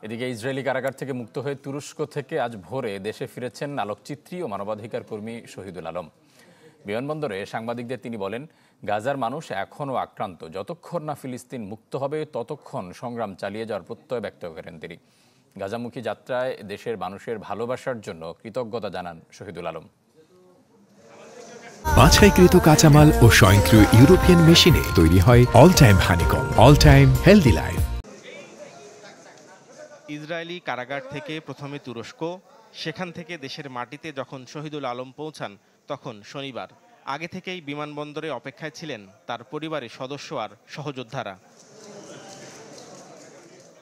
এদিকে ইসরায়েলি কারাগার থেকে মুক্ত হয়ে তুরস্ক থেকে আজ ভোরে দেশে ফিরেছেন আলোকচিত্রী ও মানবাধিকার কর্মী শহীদুল আলম। বিমানবন্দরে সাংবাদিকদের তিনি বলেন, গাজার মানুষ এখনও আক্রান্ত, যতক্ষণ না ফিলিস্তিন মুক্ত হবে ততক্ষণ সংগ্রাম চালিয়ে যাওয়ার প্রত্যয় ব্যক্ত করেন তিনি। গাজামুখী যাত্রায় দেশের মানুষের ভালোবাসার জন্য কৃতজ্ঞতা জানান শহীদুল আলম। বাছাইকৃত কাঁচামাল ও স্বয়ংক্রিয় ইউরোপিয়ান মেশিনে তৈরি হয় all time honeycomb, all time healthy life. Israeli কারাগার থেকে প্রথমে তুরস্ক, সেখান থেকে দেশের মাটিতে যখন শহীদুল আলম পৌঁছান তখন শনিবার। আগে থেকেই বিমানবন্দরে অপেক্ষায় ছিলেন তার পরিবারের সদস্য আর সহযোদ্ধারা।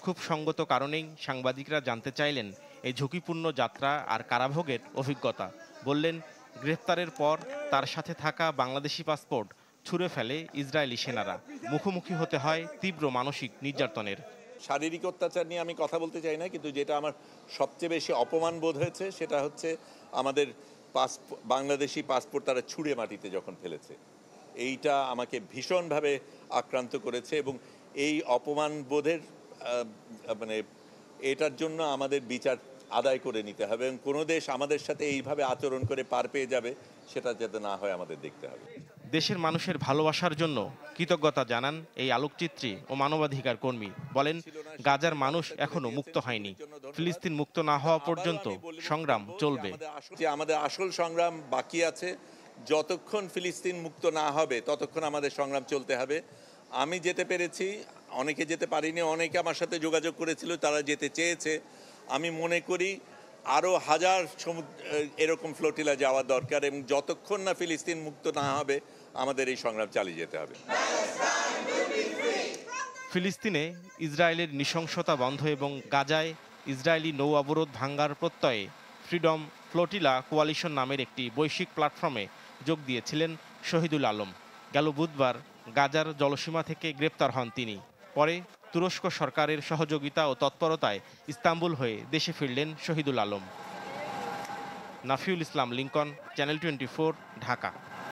খুব সঙ্গত কারণেই সাংবাদিকরা জানতে চাইলেন এই ঝুঁকিপূর্ণ যাত্রা আর কারাভোগের অভিজ্ঞতা। বললেন, গ্রেফতারের পর তার সাথে থাকা বাংলাদেশি পাসপোর্ট ছুঁড়ে ফেলে ইসরায়েলি সেনারা। মুখোমুখি হতে হয় তীব্র মানসিক নির্যাতনের। শারীরিক অত্যাচার নিয়ে আমি কথা বলতে চাই না, কিন্তু যেটা আমার সবচেয়ে বেশি অপমান বোধ হয়েছে সেটা হচ্ছে আমাদের বাংলাদেশি পাসপোর্ট তারা ছুঁড়ে মাটিতে যখন ফেলেছে। এইটা আমাকে ভীষণভাবে আক্রান্ত করেছে এবং এই অপমান বোধের এটার জন্য আমাদের বিচার আদায় করে নিতে হবে এবং কোনো দেশ আমাদের সাথে এইভাবে আচরণ করে পার পেয়ে যাবে সেটা যাতে না হয় আমাদের দেখতে হবে। দেশের মানুষের ভালোবাসার জন্য কৃতজ্ঞতা জানান এই আলোকচিত্রী ও মানবাধিকার কর্মী। বলেন, গাজার মানুষ এখনো মুক্ত হয়নি, ফিলিস্তিন মুক্ত না হওয়া পর্যন্ত সংগ্রাম চলবে। আমাদের আসল সংগ্রাম বাকি আছে, যতক্ষণ ফিলিস্তিন মুক্ত না হবে ততক্ষণ আমাদের সংগ্রাম চলতে হবে। আমি যেতে পেরেছি, অনেকে যেতে পারিনি, অনেকে আমার সাথে যোগাযোগ করেছিল, তারা যেতে চেয়েছে। আমি মনে করি আরও হাজার এরকম ফ্লোটিলা যাওয়া দরকার এবং যতক্ষণ না ফিলিস্তিন মুক্ত না হবে আমাদের এই সংগ্রাম চালিয়ে যেতে হবে। ফিলিস্তিনে ইসরায়েলের নৃশংসতা বন্ধ এবং গাজায় ইসরায়েলি নৌ অবরোধ ভাঙ্গার প্রত্যয়ে ফ্রিডম ফ্লোটিলা কোয়ালিশন নামের একটি বৈশ্বিক প্ল্যাটফর্মে যোগ দিয়েছিলেন শহীদুল আলম। গেল বুধবার গাজার জলসীমা থেকে গ্রেপ্তার হন তিনি। পরে তুরস্ক সরকারের সহযোগিতা ও তৎপরতায় ইস্তাম্বুল হয়ে দেশে ফিরলেন শহীদুল আলম। নাফিউল ইসলাম লিংকন, চ্যানেল 24, ঢাকা।